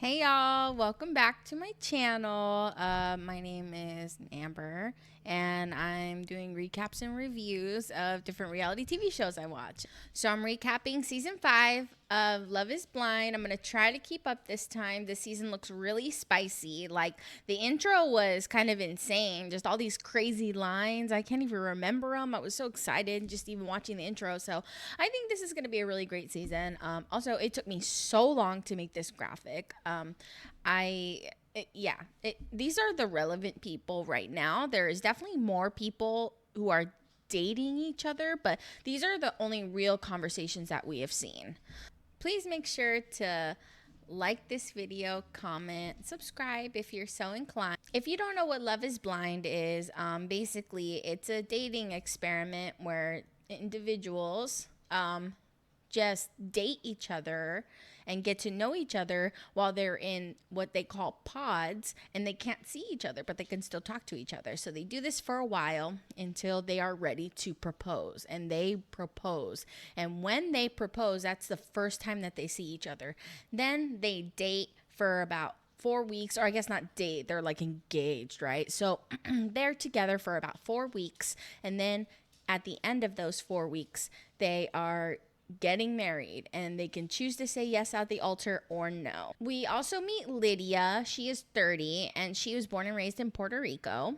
Hey y'all, welcome back to my channel. My name is Amber and I'm doing recaps and reviews of different reality TV shows I watch. So I'm recapping season 5 of Love is Blind. I'm going to try to keep up this time. This season looks really spicy. Like the intro was kind of insane. Just all these crazy lines. I can't even remember them. I was so excited just even watching the intro. So I think this is going to be a really great season. Also, it took me so long to make this graphic. These are the relevant people right now. There is definitely more people who are dating each other, but these are the only real conversations that we have seen. Please make sure to like this video, comment, subscribe if you're so inclined. If you don't know what Love is Blind is, basically it's a dating experiment where individuals just date each other and get to know each other while they're in what they call pods, and they can't see each other, but they can still talk to each other. So they do this for a while until they are ready to propose, and they propose. And when they propose, that's the first time that they see each other. Then they date for about 4 weeks, or I guess not date, they're like engaged, right? So they're together for about 4 weeks, and then at the end of those 4 weeks, they are getting married, and they can choose to say yes at the altar or no. We also meet Lydia. She is 30 and she was born and raised in Puerto Rico.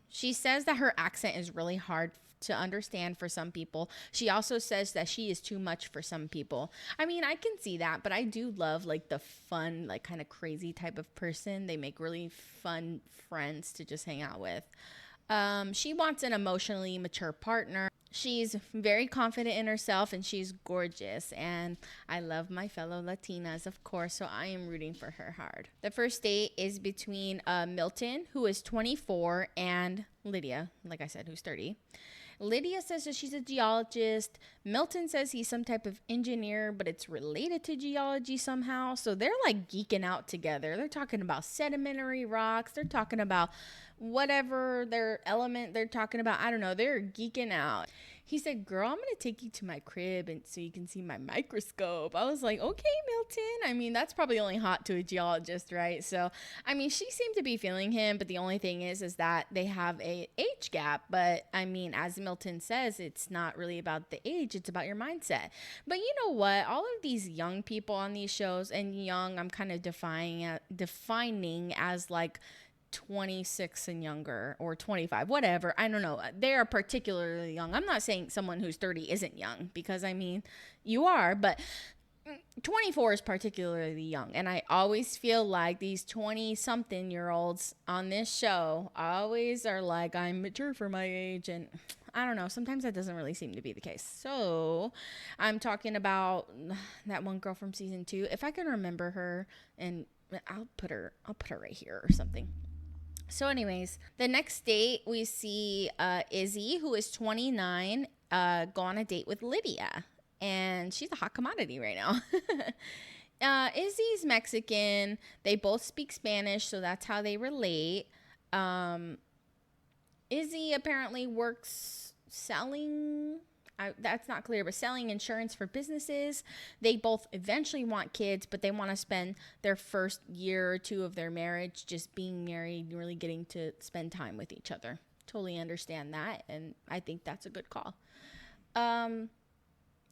She says that her accent is really hard to understand for some people. She also says that she is too much for some people. I mean, I can see that, but I do love like the fun, like kind of crazy type of person. They make really fun friends to just hang out with. She wants an emotionally mature partner. She's very confident in herself and she's gorgeous. And I love my fellow Latinas, of course, so I am rooting for her hard. The first date is between Milton, who is 24, and Lydia, like I said, who's 30. Lydia says that she's a geologist. Milton says he's some type of engineer, but it's related to geology somehow. So they're like geeking out together. They're talking about sedimentary rocks. They're talking about whatever their element they're talking about. I don't know. They're geeking out. He said, girl, I'm going to take you to my crib and so you can see my microscope. I was like, okay, Milton. I mean, that's probably only hot to a geologist, right? So, I mean, she seemed to be feeling him, but the only thing is that they have a age gap. But I mean, as Milton says, it's not really about the age. It's about your mindset. But you know what? All of these young people on these shows, and young, I'm kind of defining as like 26 and younger, or 25, whatever. I don't know. They are particularly young. I'm not saying someone who's 30 isn't young, because I mean, you are, but 24 is particularly young. And I always feel like these 20 something year olds on this show always are like, I'm mature for my age. And I don't know, sometimes that doesn't really seem to be the case. So I'm talking about that one girl from season 2. If I can remember her, and I'll put her right here or something. So anyways, the next date we see Izzy, who is 29, go on a date with Lydia. And she's a hot commodity right now. Izzy's Mexican. They both speak Spanish, so that's how they relate. Izzy apparently works selling... that's not clear, but selling insurance for businesses. They both eventually want kids, but they want to spend their first year or two of their marriage just being married, really getting to spend time with each other. Totally understand that, and I think that's a good call.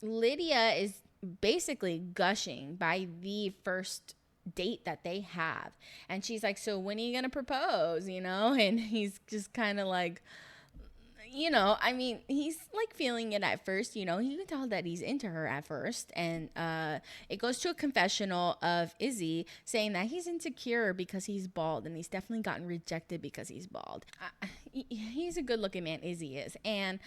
Lydia is basically gushing by the first date that they have, and she's like, so when are you gonna propose, and he's just kind of like, I mean, he's like feeling it at first, you can tell that he's into her at first. And it goes to a confessional of Izzy saying that he's insecure because he's bald, and he's definitely gotten rejected because he's bald. He's a good looking man, Izzy is. And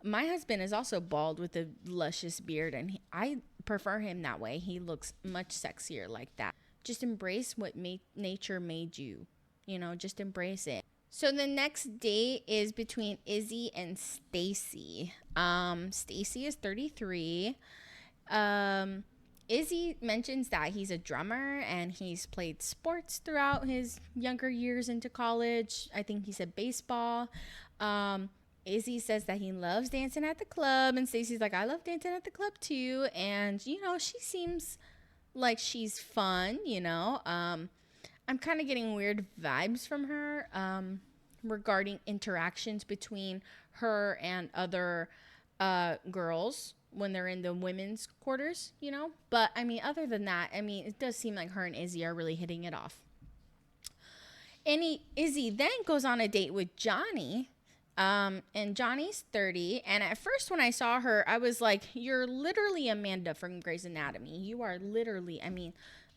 my husband is also bald with a luscious beard, and I prefer him that way. He looks much sexier like that. Just embrace what nature made you, just embrace it. So the next date is between Izzy and Stacy. Stacy is 33. Izzy mentions that he's a drummer and he's played sports throughout his younger years into college. I think he said baseball. Izzy says that he loves dancing at the club, and Stacy's like, I love dancing at the club too. And she seems like she's fun, you know. I'm kind of getting weird vibes from her regarding interactions between her and other girls when they're in the women's quarters, you know. But I mean, other than that, I mean, it does seem like her and Izzy are really hitting it off. Izzy then goes on a date with Johnny. And Johnny's 30. And at first, when I saw her, I was like, you're literally Amanda from Grey's Anatomy. You are literally, I mean,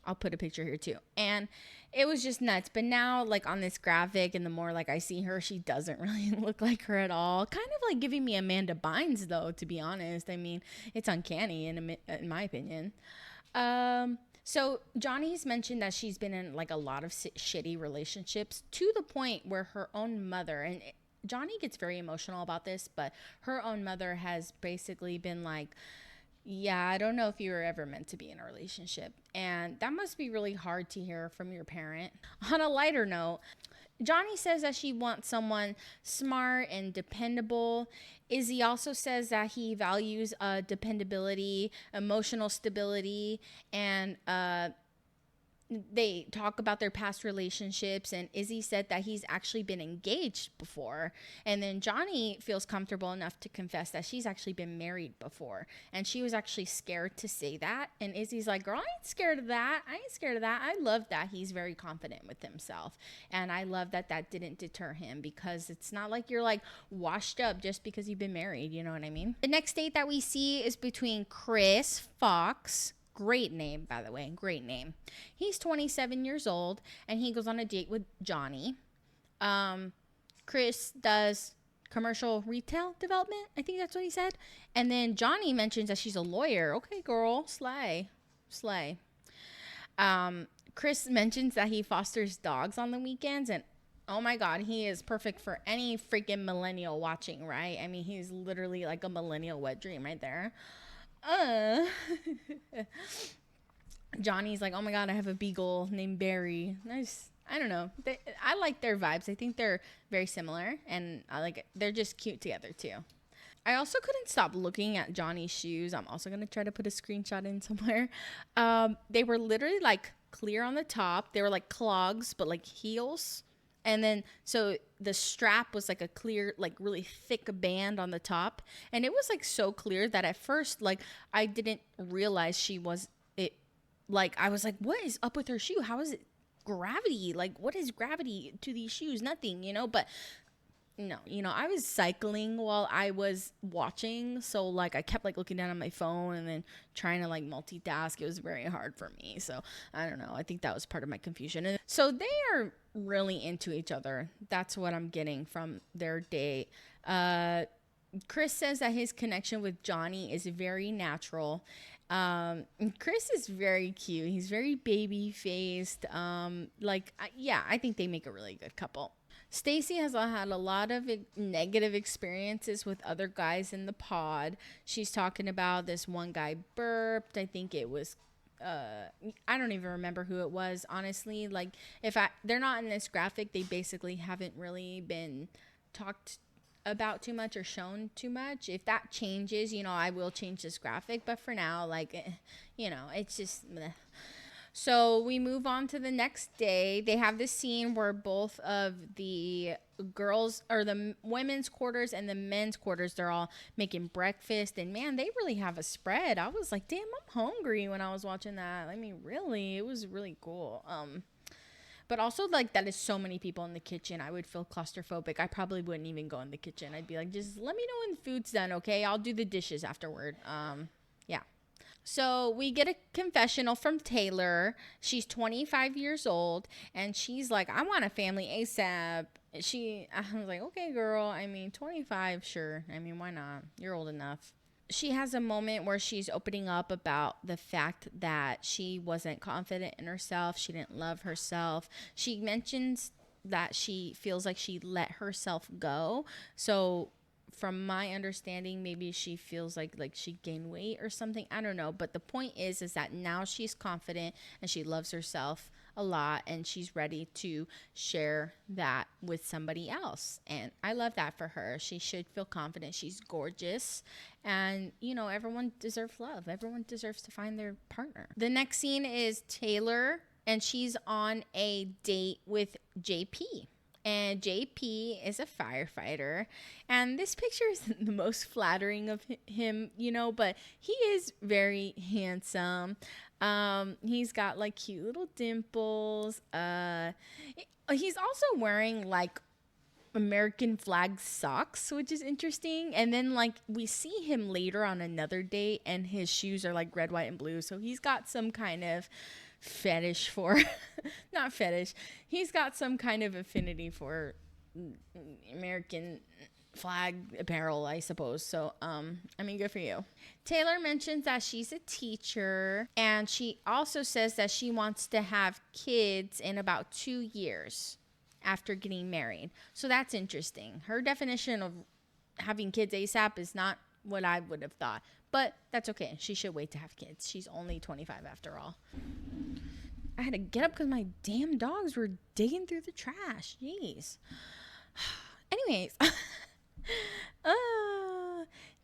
I'll put a picture here too. And it was just nuts. But now, like on this graphic, and the more like I see her, she doesn't really look like her at all. Kind of like giving me Amanda Bynes, though, to be honest. I mean, it's uncanny in my opinion. So Johnny's mentioned that she's been in like a lot of shitty relationships to the point where her own mother, and Johnny gets very emotional about this, but her own mother has basically been like, yeah, I don't know if you were ever meant to be in a relationship. And that must be really hard to hear from your parent. On a lighter note, Johnny says that she wants someone smart and dependable. Izzy also says that he values dependability, emotional stability, and they talk about their past relationships, and Izzy said that he's actually been engaged before. And then Johnny feels comfortable enough to confess that she's actually been married before, and she was actually scared to say that. And Izzy's like, girl, I ain't scared of that. I love that he's very confident with himself, and I love that that didn't deter him, because it's not like you're like washed up just because you've been married, you know what I mean? The next date that we see is between Chris Fox. Great name, by the way. Great name. He's 27 years old, and he goes on a date with Johnny. Chris does commercial retail development. I think that's what he said. And then Johnny mentions that she's a lawyer. Okay, girl. Slay. Slay. Chris mentions that he fosters dogs on the weekends, and oh my God, he is perfect for any freaking millennial watching, right? I mean, he's literally like a millennial wet dream right there. Johnny's like, oh my God, I have a beagle named Barry. I don't know. I like their vibes. I think they're very similar, and I like it. They're just cute together too. I also couldn't stop looking at Johnny's shoes. I'm also gonna try to put a screenshot in somewhere. They were literally like clear on the top. They were like clogs, but like heels. And then, so the strap was like a clear, like really thick band on the top. And it was like so clear that at first, like, I didn't realize she was it. Like, I was like, what is up with her shoe? How is it gravity? Like, what is gravity to these shoes? Nothing, you know? But no, you know, I was cycling while I was watching. So, like, I kept like looking down at my phone and then trying to like multitask. It was very hard for me. So, I don't know. I think that was part of my confusion. And so they are really into each other. That's what I'm getting from their date. Chris says that his connection with Johnny is very natural. Chris is very cute. He's very baby faced. Yeah, I think they make a really good couple. Stacy has had a lot of negative experiences with other guys in the pod. She's talking about this one guy burped. I think it was I don't even remember who it was, honestly. Like, they're not in this graphic, they basically haven't really been talked about too much or shown too much. If that changes, you know, I will change this graphic, but for now, like, you know, it's just bleh. So we move on to the next day. They have this scene where both of the girls, or the women's quarters and the men's quarters, they're all making breakfast. And man, they really have a spread. I was like, damn, I'm hungry when I was watching that. I mean, really, it was really cool. But also, like, that is so many people in the kitchen. I would feel claustrophobic. I probably wouldn't even go in the kitchen. I'd be like, just let me know when the food's done, okay? I'll do the dishes afterward. Yeah. So we get a confessional from Taylor. She's 25 years old, and she's like, I want a family ASAP. I was like, okay, girl. I mean, 25, sure. I mean, why not? You're old enough. She has a moment where she's opening up about the fact that she wasn't confident in herself. She didn't love herself. She mentions that she feels like she let herself go. So from my understanding, maybe she feels like she gained weight or something. I don't know. But the point is that now she's confident and she loves herself. a lot, and she's ready to share that with somebody else. And I love that for her. She should feel confident. She's gorgeous, and everyone deserves love. Everyone deserves to find their partner. The next scene is Taylor, and she's on a date with JP. And JP is a firefighter, and this picture isn't the most flattering of him, but he is very handsome. He's got like cute little dimples. He's also wearing like American flag socks, which is interesting. And then like we see him later on another date, and his shoes are like red, white, and blue. So he's got some kind of fetish for not fetish, he's got some kind of affinity for American flag apparel, I suppose. So good for you. Taylor mentions that she's a teacher, and she also says that she wants to have kids in about 2 years after getting married. So that's interesting. Her definition of having kids ASAP is not what I would have thought, but that's okay. She should wait to have kids. She's only 25 after all. I had to get up because my damn dogs were digging through the trash. Jeez. Anyways.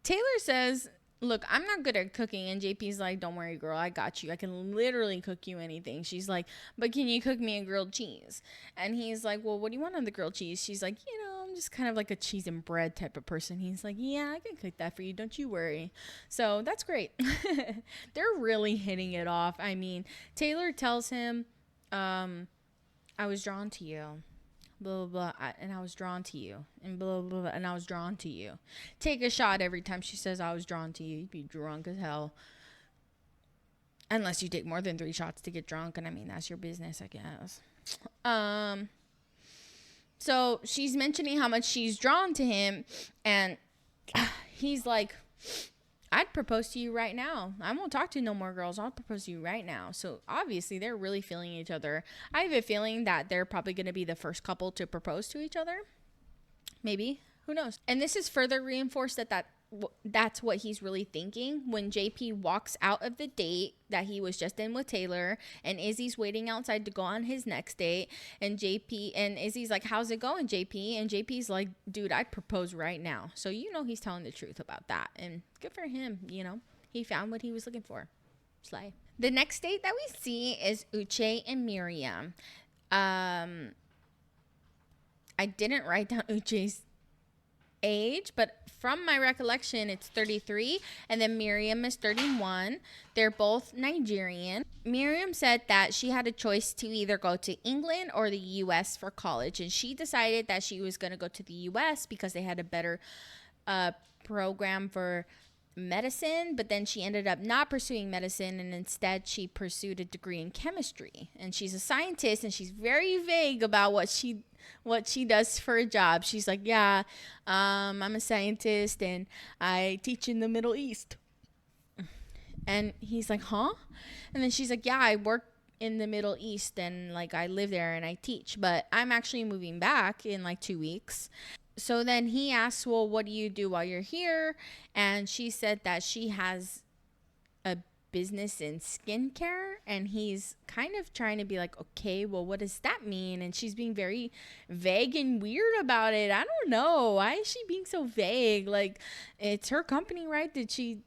Taylor says, look, I'm not good at cooking. And JP's like, don't worry, girl. I got you. I can literally cook you anything. She's like, but can you cook me a grilled cheese? And he's like, well, what do you want on the grilled cheese? She's like, I'm just kind of like a cheese and bread type of person. He's like, yeah, I can cook that for you. Don't you worry. So that's great. They're really hitting it off. I mean, Taylor tells him, I was drawn to you. Blah, blah, blah, and I was drawn to you. And blah, blah, blah, and I was drawn to you. Take a shot every time she says I was drawn to you. You'd be drunk as hell. Unless you take more than 3 shots to get drunk. And I mean, that's your business, I guess. So she's mentioning how much she's drawn to him, and he's like, I'd propose to you right now. I won't talk to no more girls. I'll propose to you right now. So obviously they're really feeling each other. I have a feeling that they're probably going to be the first couple to propose to each other. Maybe. Who knows? And this is further reinforced that's what he's really thinking when JP walks out of the date that he was just in with Taylor, and Izzy's waiting outside to go on his next date, and Izzy's like, how's it going, JP? And JP's like, dude, I'd propose right now. So he's telling the truth about that, and good for him. He found what he was looking for. Slay. The next date that we see is Uche and Miriam. I didn't write down Uche's age, but from my recollection it's 33, and then Miriam is 31. They're both Nigerian. Miriam said that she had a choice to either go to England or the US for college, and she decided that she was going to go to the US because they had a better program for medicine, but then she ended up not pursuing medicine, and instead she pursued a degree in chemistry. And she's a scientist, and she's very vague about what she does for a job. She's like, yeah, I'm a scientist and I teach in the Middle East. And he's like, huh? And then she's like, yeah, I work in the Middle East and like I live there and I teach, but I'm actually moving back in like 2 weeks. So then he asks, well, what do you do while you're here? And she said that she has a business in skincare, and he's kind of trying to be like, okay, well, what does that mean? And she's being very vague and weird about it. I don't know. Why is she being so vague? Like, it's her company, right? Did she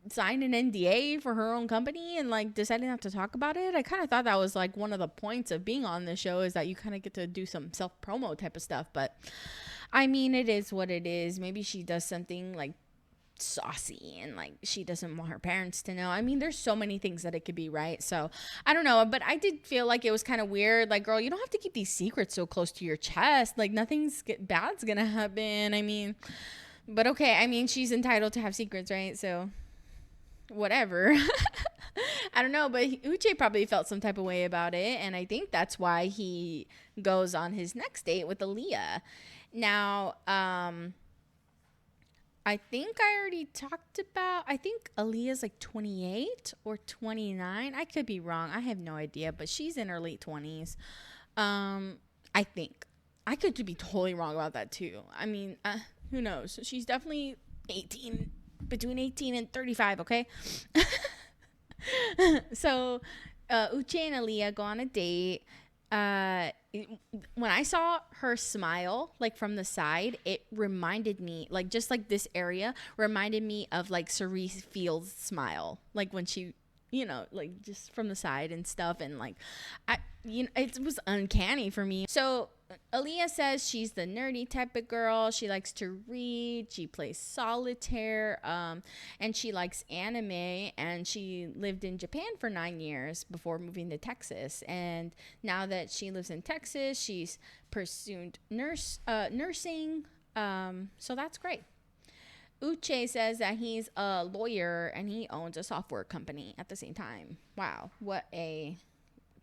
sign an NDA for her own company and like decided not to talk about it? I kind of thought that was like one of the points of being on the show, is that you kind of get to do some self-promo type of stuff. But I mean, it is what it is. Maybe she does something like saucy and like she doesn't want her parents to know. I mean, there's so many things that it could be, right? So I don't know, but I did feel like it was kind of weird. Like, girl, you don't have to keep these secrets so close to your chest. Like, nothing's bad's gonna happen. I mean, but okay, I mean, she's entitled to have secrets, right? So whatever. I don't know, but Uche probably felt some type of way about it, and I think that's why he goes on his next date with Aaliyah. Now, I think I already talked about, I think Aaliyah's like 28 or 29. I could be wrong. I have no idea, but she's in her late 20s. I think. I could be totally wrong about that too. I mean, who knows? She's definitely 18, between 18 and 35, okay? So Uche and Aaliyah go on a date. uh when I saw her smile like from the side, it reminded me, like, just like this area reminded me of like Cerise Field's smile, like when she, like just from the side and stuff. And like, it was uncanny for me. So Aaliyah says she's the nerdy type of girl. She likes to read. She plays solitaire. And she likes anime. And she lived in Japan for 9 years before moving to Texas. And now that she lives in Texas, she's pursued nursing. So that's great. Uche says that he's a lawyer and he owns a software company at the same time. Wow, what a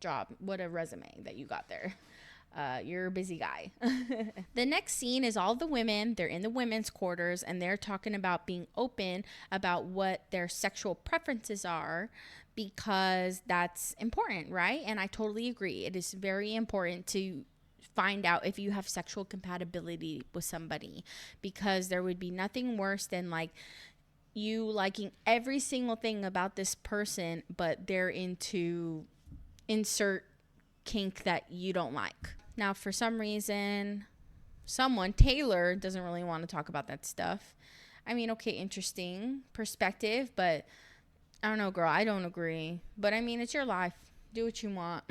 job, what a resume that you got there. You're a busy guy. The next scene is all the women. They're in the women's quarters and they're talking about being open about what their sexual preferences are, because that's important, right? And I totally agree. It is very important to find out if you have sexual compatibility with somebody, because there would be nothing worse than like you liking every single thing about this person, but they're into insert kink that you don't like. Now, for some reason, Taylor, doesn't really want to talk about that stuff. I mean, okay, interesting perspective, but I don't know, girl. I don't agree. But I mean, it's your life. Do what you want.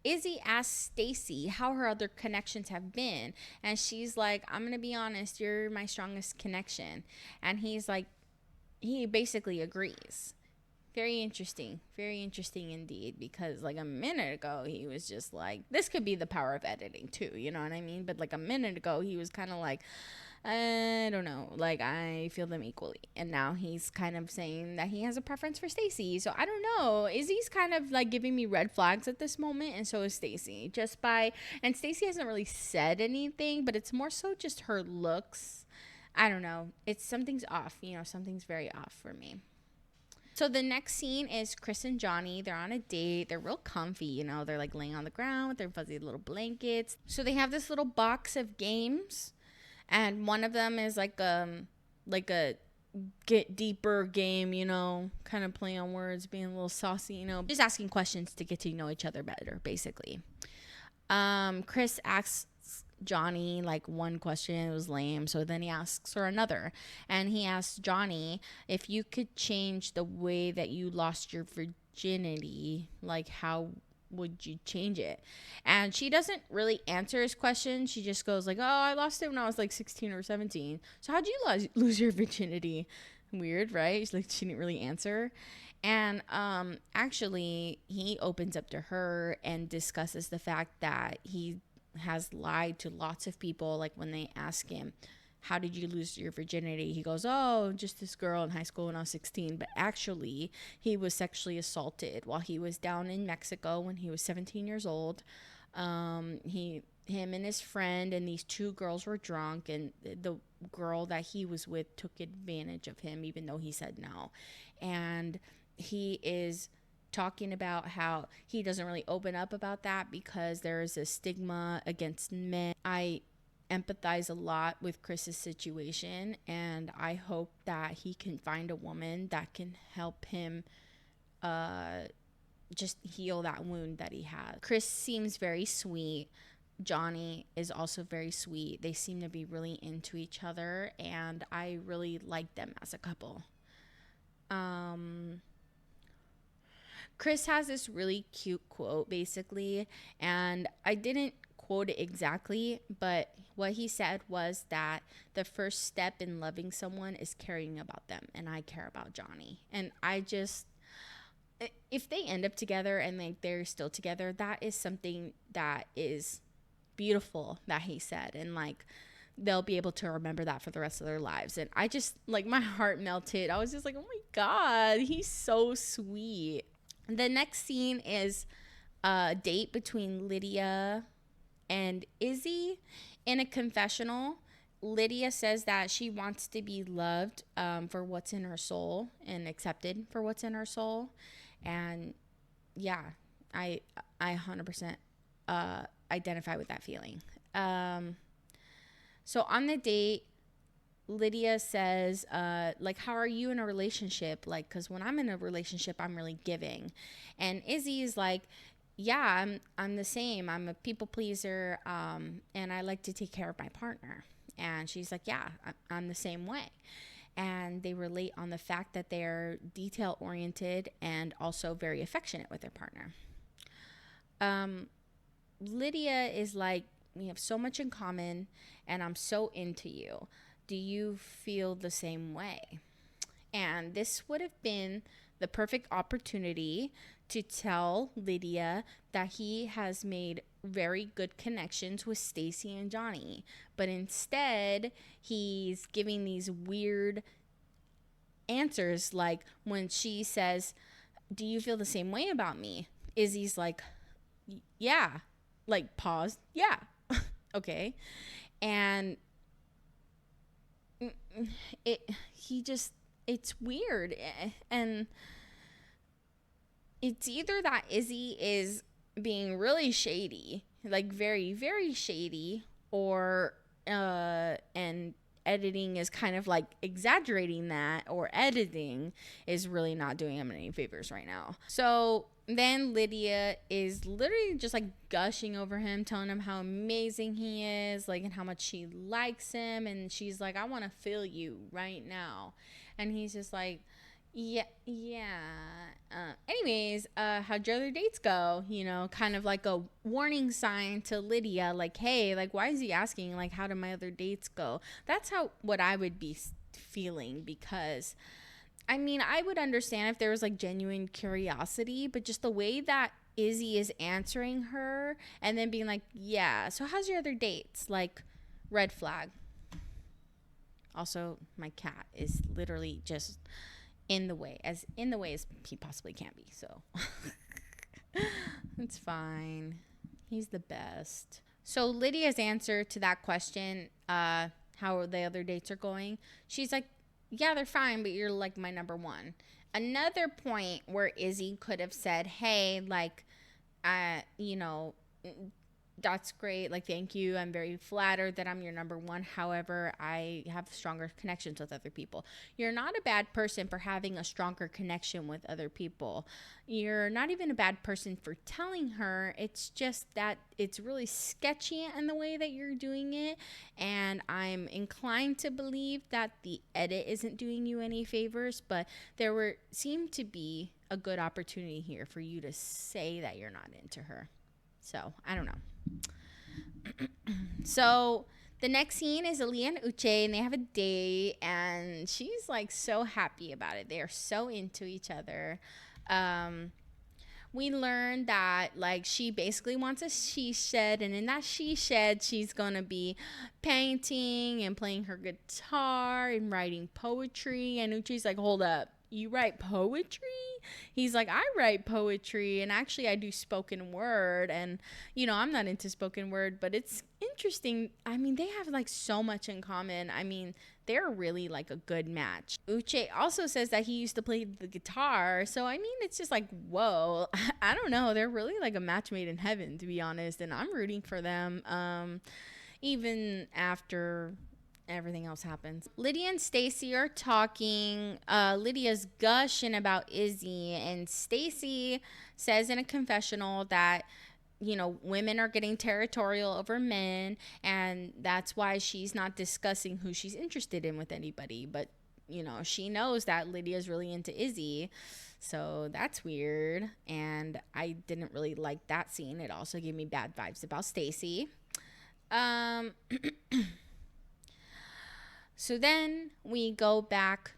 Izzy asks Stacy how her other connections have been. And she's like, I'm going to be honest, you're my strongest connection. And he's like, he basically agrees. Very interesting indeed, because like a minute ago he was just like, this could be the power of editing too, you know what I mean? But like a minute ago he was kind of like, I don't know, like I feel them equally, and now he's kind of saying that he has a preference for Stacy. So I don't know, Izzy's kind of like giving me red flags at this moment, and so is Stacy, and Stacy hasn't really said anything, but it's more so just her looks. I don't know, something's off, something's very off for me. So the next scene is Chris and Johnny. They're on a date. They're real comfy, they're like laying on the ground with their fuzzy little blankets. So they have this little box of games, and one of them is like a get deeper game, kind of play on words, being a little saucy, just asking questions to get to know each other better, basically. Chris asks Johnny like one question. It was lame, so then he asks her another, and he asks Johnny, if you could change the way that you lost your virginity, like how would you change it? And she doesn't really answer his question. She just goes like, oh, I lost it when I was like 16 or 17. So how'd you lose your virginity? Weird, right? She's like, she didn't really answer. And actually he opens up to her and discusses the fact that he has lied to lots of people. Like when they ask him, how did you lose your virginity? He goes, oh, just this girl in high school when I was 16. But actually, he was sexually assaulted while he was down in Mexico when he was 17 years old. Him and his friend and these two girls were drunk, and the girl that he was with took advantage of him, even though he said no. And he is talking about how he doesn't really open up about that because there is a stigma against men. I empathize a lot with Chris's situation, and I hope that he can find a woman that can help him just heal that wound that he has. Chris seems very sweet. Johnny is also very sweet. They seem to be really into each other, and I really like them as a couple. Chris has this really cute quote, basically, and I didn't quote it exactly, but what he said was that the first step in loving someone is caring about them, and I care about Johnny. And I just, if they end up together and like they're still together, that is something that is beautiful that he said, and like they'll be able to remember that for the rest of their lives. And I just, like, my heart melted. I was just like, oh my God, he's so sweet. The next scene is a date between Lydia and Izzy in a confessional. Lydia says that she wants to be loved for what's in her soul and accepted for what's in her soul. And yeah, I 100% identify with that feeling. So on the date, Lydia says, like, how are you in a relationship? Like, because when I'm in a relationship, I'm really giving. And Izzy is like, yeah, I'm the same. I'm a people pleaser, and I like to take care of my partner. And she's like, yeah, I'm the same way. And they relate on the fact that they're detail oriented and also very affectionate with their partner. Lydia is like, we have so much in common and I'm so into you. Do you feel the same way? And this would have been the perfect opportunity to tell Lydia that he has made very good connections with Stacy and Johnny. But instead, he's giving these weird answers, like when she says, do you feel the same way about me? Izzy's like, yeah. Like, pause. Yeah. Okay. And it's weird. And it's either that Izzy is being really shady, like very, very shady, or, and editing is kind of like exaggerating that, or editing is really not doing him any favors right now. So then Lydia is literally just like gushing over him, telling him how amazing he is, like, and how much she likes him. And she's like, I want to feel you right now. And he's just like, yeah. Anyways, how'd your other dates go? You know, kind of like a warning sign to Lydia, like, hey, like, why is he asking, like, how did my other dates go? That's what I would be feeling, because, I mean, I would understand if there was like genuine curiosity, but just the way that Izzy is answering her and then being like, yeah, so how's your other dates? Like, red flag. Also, my cat is literally just in the way as he possibly can be, so it's fine. He's the best. So Lydia's answer to that question, how the other dates are going, she's like, yeah, they're fine, but you're like my number one. Another point where Izzy could have said, hey, like, you know, that's great. Like, thank you. I'm very flattered that I'm your number one. However, I have stronger connections with other people. You're not a bad person for having a stronger connection with other people. You're not even a bad person for telling her. It's just that it's really sketchy in the way that you're doing it. And I'm inclined to believe that the edit isn't doing you any favors, but seemed to be a good opportunity here for you to say that you're not into her. So, I don't know. So, the next scene is Aaliyah and Uche, and they have a date, and she's like so happy about it. They are so into each other. We learned that, like, she basically wants a she shed, and in that she shed, she's gonna be painting and playing her guitar and writing poetry. And Uche's like, hold up, you write poetry? He's like, I write poetry, and actually I do spoken word. And, you know, I'm not into spoken word, but it's interesting. I mean, they have like so much in common. I mean, they're really like a good match. Uche also says that he used to play the guitar. So, I mean, it's just like, whoa, I don't know. They're really like a match made in heaven, to be honest. And I'm rooting for them, even after everything else happens. Lydia and Stacy are talking. Lydia's gushing about Izzy, and Stacy says in a confessional that, you know, women are getting territorial over men, and that's why she's not discussing who she's interested in with anybody. But, you know, she knows that Lydia's really into Izzy, so that's weird. And I didn't really like that scene. It also gave me bad vibes about Stacy. So then we go back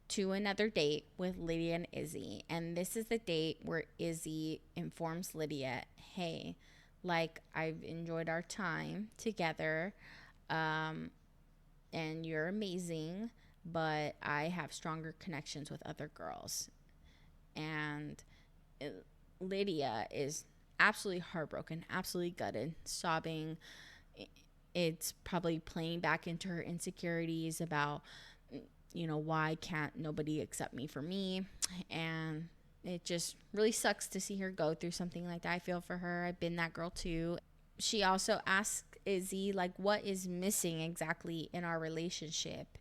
to another date with Lydia and Izzy. And this is the date where Izzy informs Lydia, hey, like, I've enjoyed our time together, and you're amazing, but I have stronger connections with other girls. And Lydia is absolutely heartbroken, absolutely gutted, sobbing. It's probably playing back into her insecurities about, you know, why can't nobody accept me for me? And it just really sucks to see her go through something like that. I feel for her. I've been that girl too. She also asked Izzy, like, what is missing exactly in our relationship?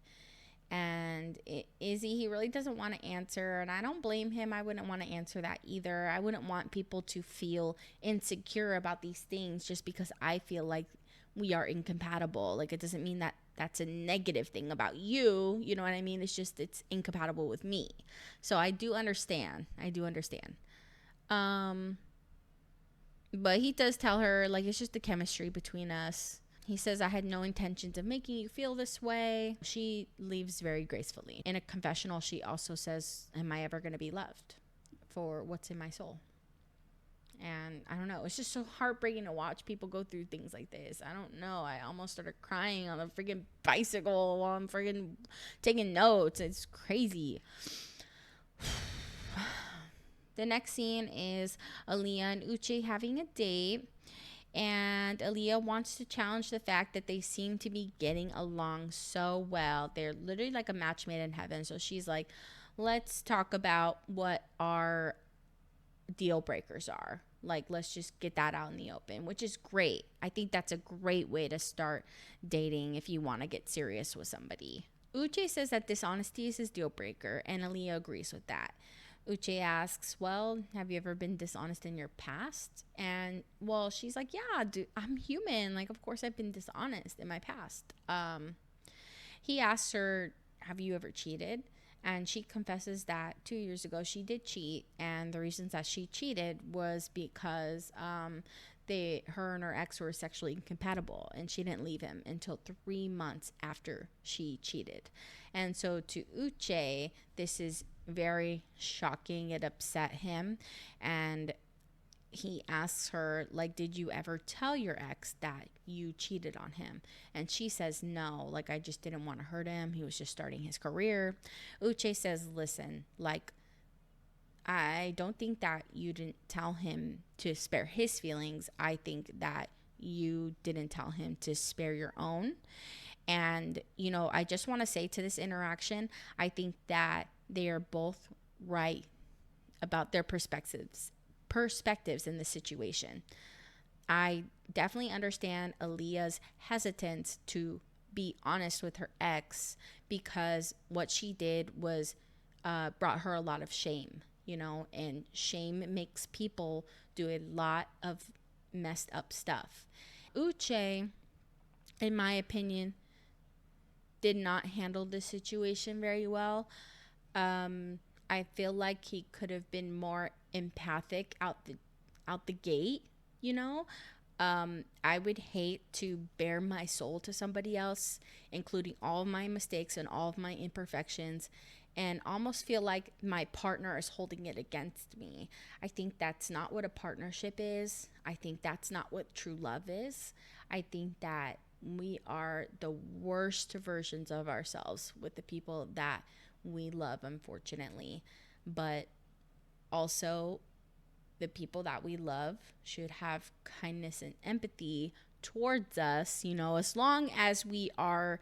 And Izzy, he really doesn't want to answer, and I don't blame him. I wouldn't want to answer that either. I wouldn't want people to feel insecure about these things just because I feel like we are incompatible. Like, it doesn't mean that that's a negative thing about you. You know what I mean? It's just it's incompatible with me. So I do understand. Um, but he does tell her, like, it's just the chemistry between us. He says, I had no intentions of making you feel this way. She leaves very gracefully. In a confessional, she also says, am I ever going to be loved for what's in my soul? And I don't know. It's just so heartbreaking to watch people go through things like this. I don't know. I almost started crying on a freaking bicycle while I'm freaking taking notes. It's crazy. The next scene is Aaliyah and Uche having a date. And Aaliyah wants to challenge the fact that they seem to be getting along so well. They're literally like a match made in heaven. So she's like, let's talk about what our deal breakers are. Like, let's just get that out in the open, which is great. I think that's a great way to start dating if you want to get serious with somebody. Uche says that dishonesty is his deal breaker, and Aaliyah agrees with that. Uche asks, well, have you ever been dishonest in your past? And, well, she's like, yeah, dude, I'm human. Like, of course I've been dishonest in my past. He asks her, have you ever cheated? And she confesses that 2 years ago she did cheat. And the reasons that she cheated was because her and her ex were sexually incompatible, and she didn't leave him until 3 months after she cheated. And so to Uche, this is very shocking. It upset him, and he asks her, like, did you ever tell your ex that you cheated on him? And she says no, like, I just didn't want to hurt him. He was just starting his career. Uche says, listen, like, I don't think that you didn't tell him to spare his feelings. I think that you didn't tell him to spare your own. And, you know, I just want to say to this interaction, I think that they are both right about their perspectives in the situation. I definitely understand Aaliyah's hesitance to be honest with her ex, because what she did was brought her a lot of shame, you know, and shame makes people do a lot of messed up stuff. Uche, in my opinion, did not handle this situation very well. I feel like he could have been more empathic out the gate, you know. I would hate to bare my soul to somebody else, including all of my mistakes and all of my imperfections, and almost feel like my partner is holding it against me. I think that's not what a partnership is. I think that's not what true love is. I think that we are the worst versions of ourselves with the people that we love, unfortunately. But also, the people that we love should have kindness and empathy towards us, you know, as long as we are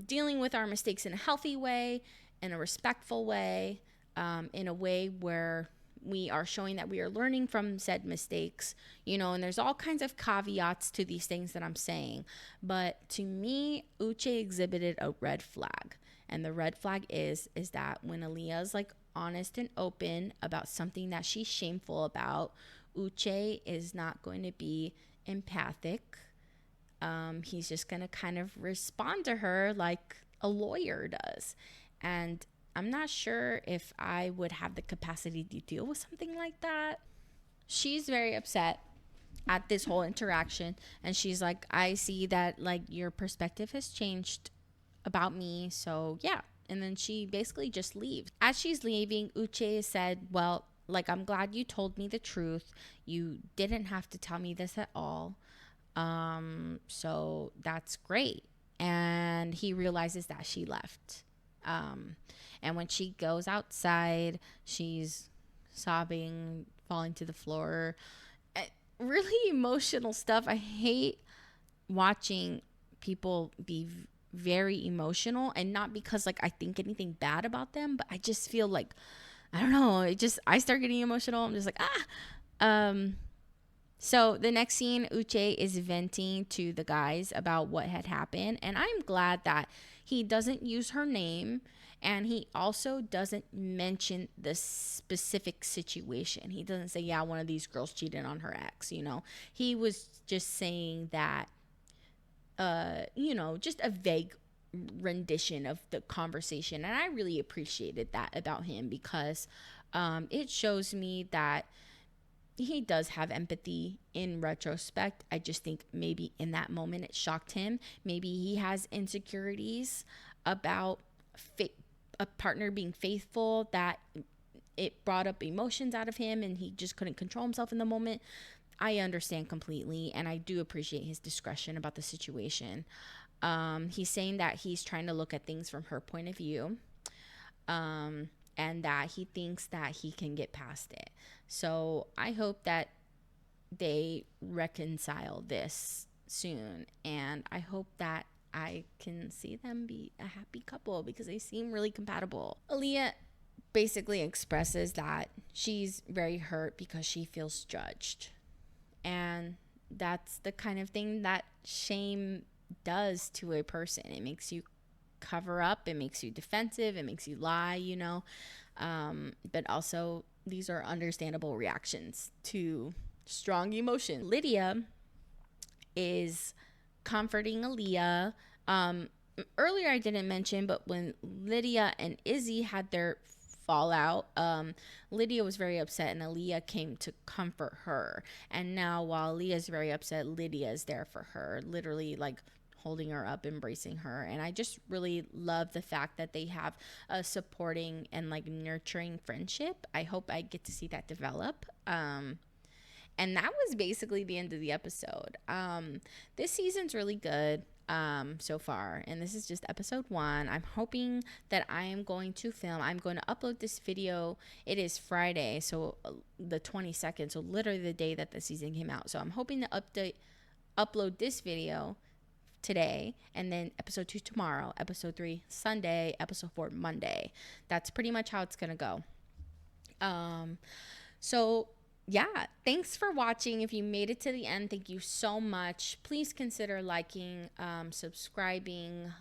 dealing with our mistakes in a healthy way, in a respectful way, in a way where we are showing that we are learning from said mistakes, you know. And there's all kinds of caveats to these things that I'm saying. But to me, Uche exhibited a red flag. And the red flag is that when Aaliyah is like honest and open about something that she's shameful about, Uche is not going to be empathic. He's just going to kind of respond to her like a lawyer does. And I'm not sure if I would have the capacity to deal with something like that. She's very upset at this whole interaction. And she's like, I see that like your perspective has changed about me. So yeah. And then she basically just leaves. As she's leaving, Uche said, well, like, I'm glad you told me the truth. You didn't have to tell me this at all. So that's great. And he realizes that she left. And when she goes outside, she's sobbing, falling to the floor. Really emotional stuff. I hate watching people be very emotional, and not because like I think anything bad about them, but I just feel like, I don't know, I start getting emotional. I'm just like, so the next scene, Uche is venting to the guys about what had happened, and I'm glad that He doesn't use her name, and he also doesn't mention the specific situation. He doesn't say, yeah, one of these girls cheated on her ex, you know. He was just saying that, just a vague rendition of the conversation. And I really appreciated that about him, because it shows me that he does have empathy in retrospect. I just think maybe in that moment it shocked him. Maybe he has insecurities about a partner being faithful, that it brought up emotions out of him and he just couldn't control himself in the moment. I understand completely, and I do appreciate his discretion about the situation. He's saying that he's trying to look at things from her point of view, and that he thinks that he can get past it. So I hope that they reconcile this soon, and I hope that I can see them be a happy couple, because they seem really compatible. Aaliyah basically expresses that she's very hurt because she feels judged. And that's the kind of thing that shame does to a person. It makes you cover up, it makes you defensive, it makes you lie, but also these are understandable reactions to strong emotion. Lydia is comforting Aaliyah. Earlier I didn't mention, but when Lydia and Izzy had their fallout, Lydia was very upset, and Aaliyah came to comfort her. And now, while Aaliyah's very upset, Lydia is there for her, literally like holding her up, embracing her. And I just really love the fact that they have a supporting and like nurturing friendship. I hope I get to see that develop. And that was basically the end of the episode. This season's really good so far, and this is just episode 1. I'm hoping that I'm going to upload this video. It is Friday, so the 22nd, so literally the day that the season came out. So I'm hoping to upload this video today, and then episode 2 tomorrow, episode 3 Sunday, episode 4 Monday. That's pretty much how it's gonna go. So yeah, thanks for watching. If you made it to the end, thank you so much. Please consider liking, subscribing,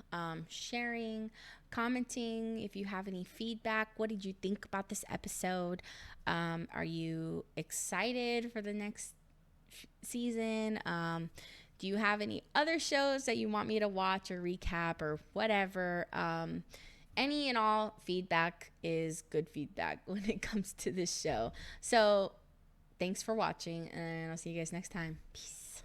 sharing, commenting. If you have any feedback, what did you think about this episode? Are you excited for the next season? Do you have any other shows that you want me to watch or recap or whatever? Any and all feedback is good feedback when it comes to this show. So thanks for watching, and I'll see you guys next time. Peace.